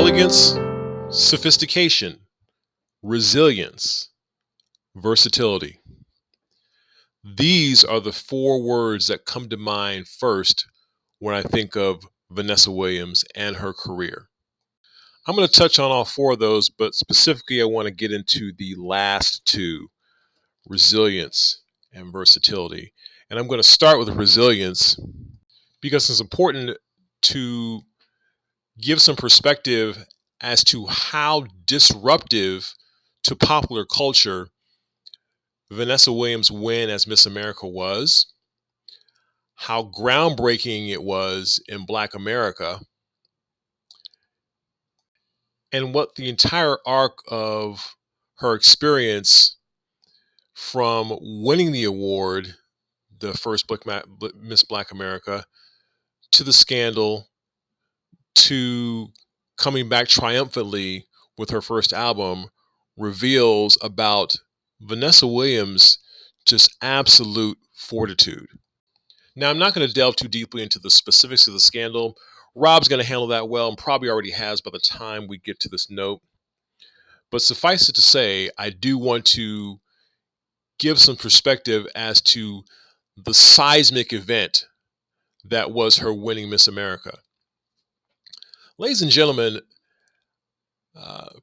Elegance, sophistication, resilience, versatility. These are the 4 words that come to mind first when I think of Vanessa Williams and her career. I'm going to touch on all 4 of those, but specifically I want to get into the last 2, resilience and versatility. And I'm going to start with resilience because it's important to give some perspective as to how disruptive to popular culture Vanessa Williams' win as Miss America was, how groundbreaking it was in Black America, and what the entire arc of her experience from winning the award, the first Miss Black America, to the scandal, to coming back triumphantly with her first album, reveals about Vanessa Williams' just absolute fortitude. Now, I'm not going to delve too deeply into the specifics of the scandal. Rob's going to handle that well and probably already has by the time we get to this note. But suffice it to say, I do want to give some perspective as to the seismic event that was her winning Miss America. Ladies and gentlemen,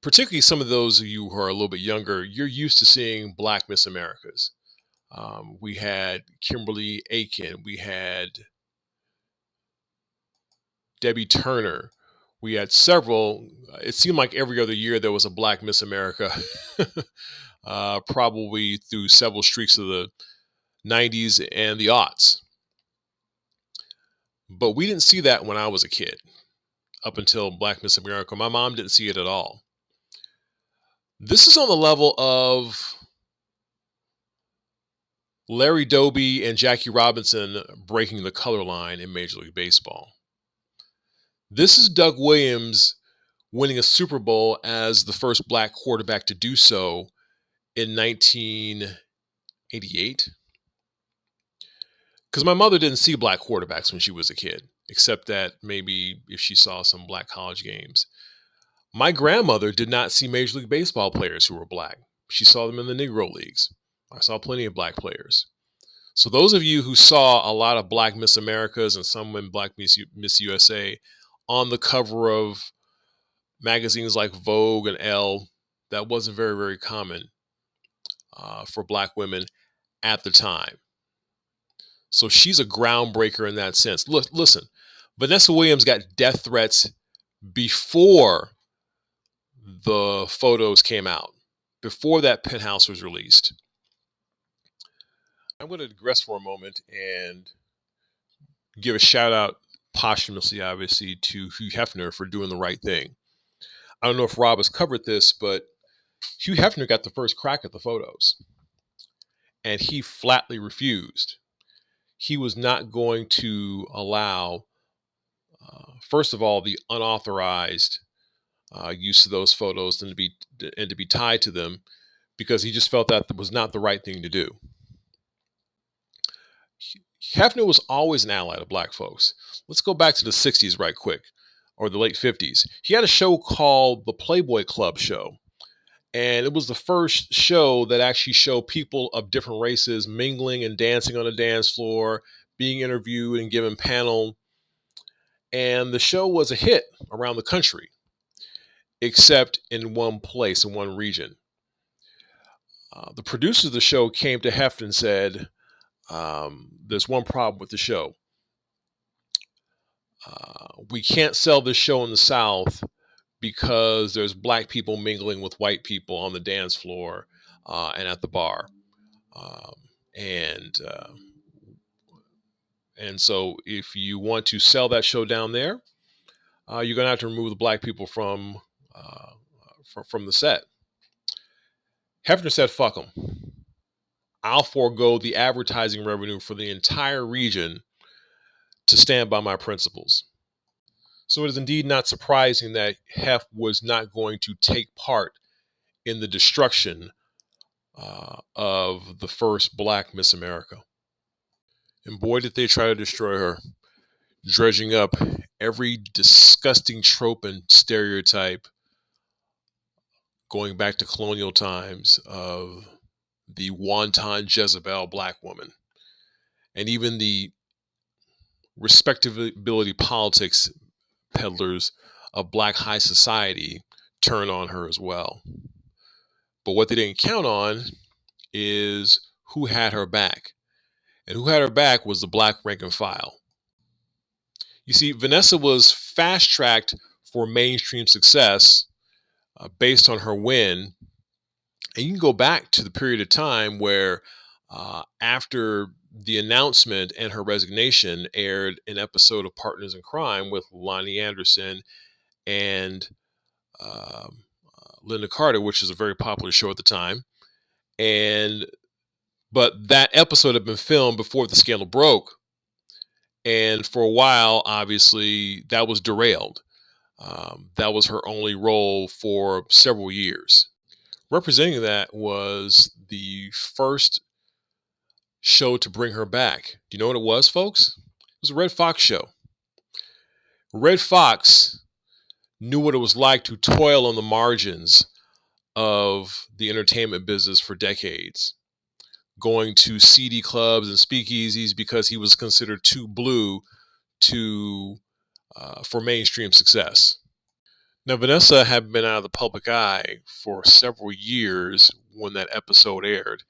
particularly some of those of you who are a little bit younger, you're used to seeing Black Miss Americas. We had Kimberly Aiken, we had Debbie Turner, we had several. It seemed like every other year there was a Black Miss America, probably through several streaks of the 90s and the aughts. But we didn't see that when I was a kid, up until Black Miss America. My mom didn't see it at all. This is on the level of Larry Doby and Jackie Robinson breaking the color line in Major League Baseball. This is Doug Williams winning a Super Bowl as the first Black quarterback to do so in 1988. Because my mother didn't see Black quarterbacks when she was a kid, except that maybe if she saw some Black college games. My grandmother did not see Major League Baseball players who were Black. She saw them in the Negro Leagues. I saw plenty of Black players. So those of you who saw a lot of Black Miss Americas and some Black Miss USA on the cover of magazines like Vogue and Elle, that wasn't very, very common for Black women at the time. So she's a groundbreaker in that sense. Look, listen, Vanessa Williams got death threats before the photos came out, before that penthouse was released. I'm going to digress for a moment and give a shout out posthumously, obviously, to Hugh Hefner for doing the right thing. I don't know if Rob has covered this, but Hugh Hefner got the first crack at the photos, and he flatly refused. He was not going to allow, first of all, the unauthorized use of those photos and to be tied to them, because he just felt that was not the right thing to do. Hefner was always an ally to Black folks. Let's go back to the 60s right quick, or the late 50s. He had a show called the Playboy Club Show. And it was the first show that actually showed people of different races mingling and dancing on a dance floor, being interviewed and given panel. And the show was a hit around the country, except in one place, in one region. The producers of the show came to Hefner and said, there's one problem with the show. We can't sell this show in the South because there's Black people mingling with white people on the dance floor and at the bar. And so if you want to sell that show down there, you're going to have to remove the Black people from the set. Hefner said, fuck them. I'll forego the advertising revenue for the entire region to stand by my principles. So it is indeed not surprising that Hef was not going to take part in the destruction of the first Black Miss America. And boy, did they try to destroy her, dredging up every disgusting trope and stereotype going back to colonial times of the wanton Jezebel black woman. And even the respectability politics peddlers of black high society turn on her as well. But what they didn't count on is who had her back. And who had her back was the black rank and file. You see, Vanessa was fast-tracked for mainstream success based on her win. And you can go back to the period of time where after the announcement and her resignation aired an episode of Partners in Crime with Lonnie Anderson and Linda Carter, which is a very popular show at the time. But that episode had been filmed before the scandal broke. And for a while, obviously, that was derailed. That was her only role for several years. Representing that was the first show to bring her back. Do you know what it was, folks? It was a Red Fox show. Red Fox knew what it was like to toil on the margins of the entertainment business for decades, going to seedy clubs and speakeasies because he was considered too blue for mainstream success. Now, Vanessa had been out of the public eye for several years when that episode aired,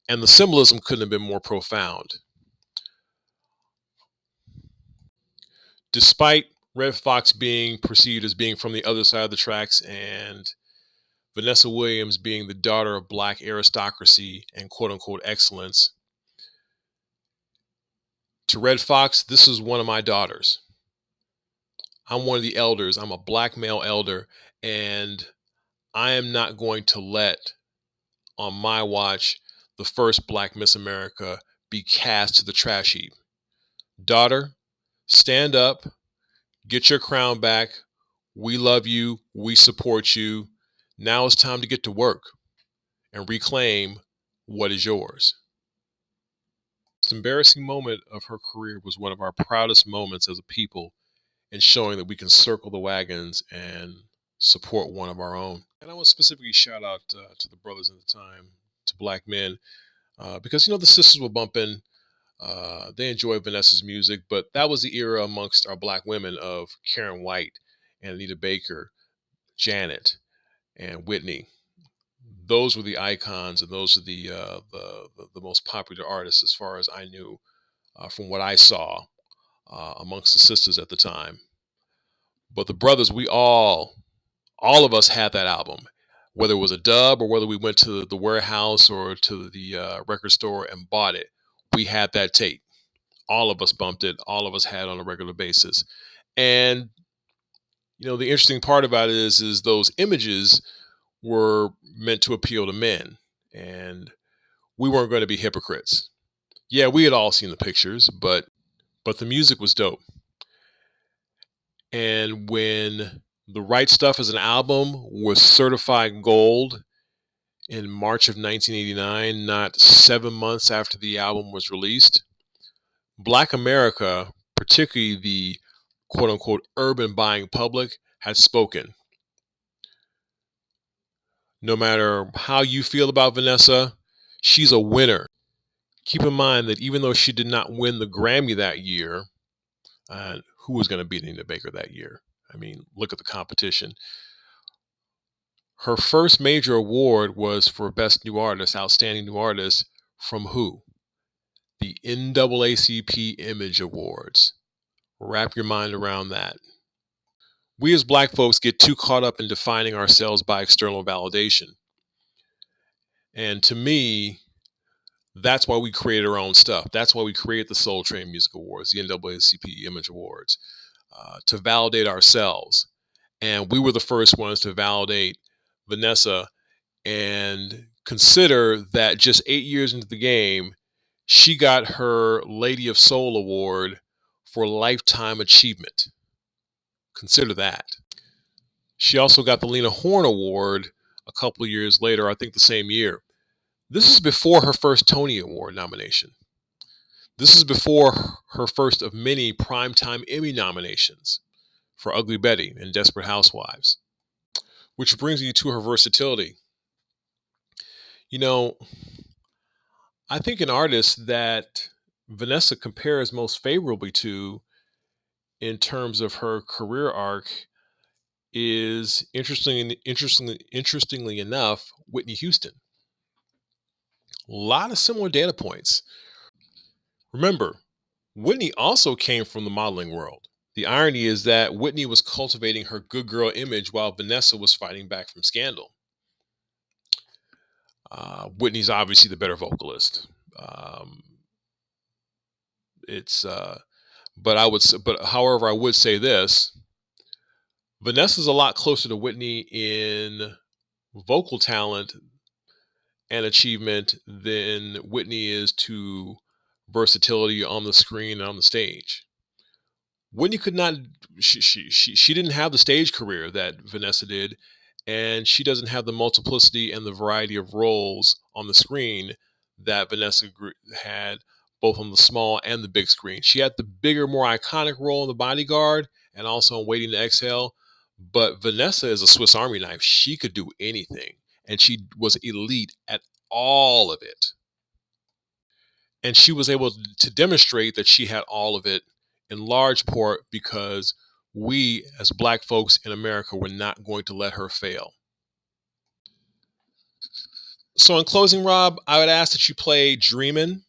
and the symbolism couldn't have been more profound. Despite Red Fox being perceived as being from the other side of the tracks and Vanessa Williams being the daughter of black aristocracy and quote-unquote excellence, to Red Fox, this is one of my daughters. I'm one of the elders. I'm a black male elder, and I am not going to let, on my watch, the first Black Miss America be cast to the trash heap. Daughter, stand up, get your crown back. We love you. We support you. Now it's time to get to work and reclaim what is yours. This embarrassing moment of her career was one of our proudest moments as a people in showing that we can circle the wagons and support one of our own. And I want to specifically shout out to the brothers at the time, to black men, because, the sisters were bumping. They enjoyed Vanessa's music, but that was the era amongst our black women of Karen White and Anita Baker, Janet, and Whitney. Those were the icons, and those are the most popular artists as far as I knew from what I saw amongst the sisters at the time. But the brothers, we all of us had that album, whether it was a dub or whether we went to the warehouse or to the record store and bought it. We had that tape. All of us bumped it. All of us had it on a regular basis. And, the interesting part about it is those images were meant to appeal to men. And we weren't going to be hypocrites. Yeah, we had all seen the pictures, but the music was dope. And when The Right Stuff as an album was certified gold in March of 1989, not 7 months after the album was released, Black America, particularly the quote-unquote urban buying public, had spoken. No matter how you feel about Vanessa, she's a winner. Keep in mind that even though she did not win the Grammy that year, who was going to beat Anita Baker that year? I mean, look at the competition. Her first major award was for Best New Artist, Outstanding New Artist, from who? The NAACP Image Awards. Wrap your mind around that. We as black folks get too caught up in defining ourselves by external validation. And to me, that's why we created our own stuff. That's why we created the Soul Train Music Awards, the NAACP Image Awards, to validate ourselves. And we were the first ones to validate Vanessa and consider that just 8 years into the game, she got her Lady of Soul Award for Lifetime Achievement. Consider that. She also got the Lena Horne Award a couple of years later, I think the same year. This is before her first Tony Award nomination. This is before her first of many Primetime Emmy nominations. for Ugly Betty and Desperate Housewives. Which brings you to her versatility. You know, I think an artist that Vanessa compares most favorably to in terms of her career arc is interestingly enough, Whitney Houston. A lot of similar data points. Remember, Whitney also came from the modeling world. The irony is that Whitney was cultivating her good girl image while Vanessa was fighting back from scandal. Whitney's obviously the better vocalist. Um, it's, but however, I would say this: Vanessa's a lot closer to Whitney in vocal talent and achievement than Whitney is to versatility on the screen and on the stage. Whitney could not. She didn't have the stage career that Vanessa did, and she doesn't have the multiplicity and the variety of roles on the screen that Vanessa had, both on the small and the big screen. She had the bigger, more iconic role in The Bodyguard and also in Waiting to Exhale. But Vanessa is a Swiss Army knife. She could do anything, and she was elite at all of it. And she was able to demonstrate that she had all of it in large part because we, as Black folks in America, were not going to let her fail. So, in closing, Rob, I would ask that you play Dreamin'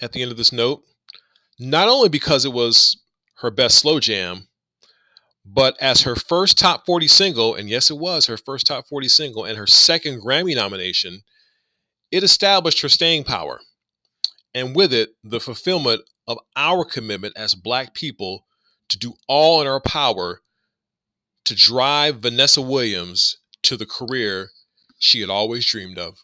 at the end of this note, not only because it was her best slow jam, but as her first top 40 single, and yes, it was her first top 40 single and her second Grammy nomination, it established her staying power. And with it, the fulfillment of our commitment as Black people to do all in our power to drive Vanessa Williams to the career she had always dreamed of.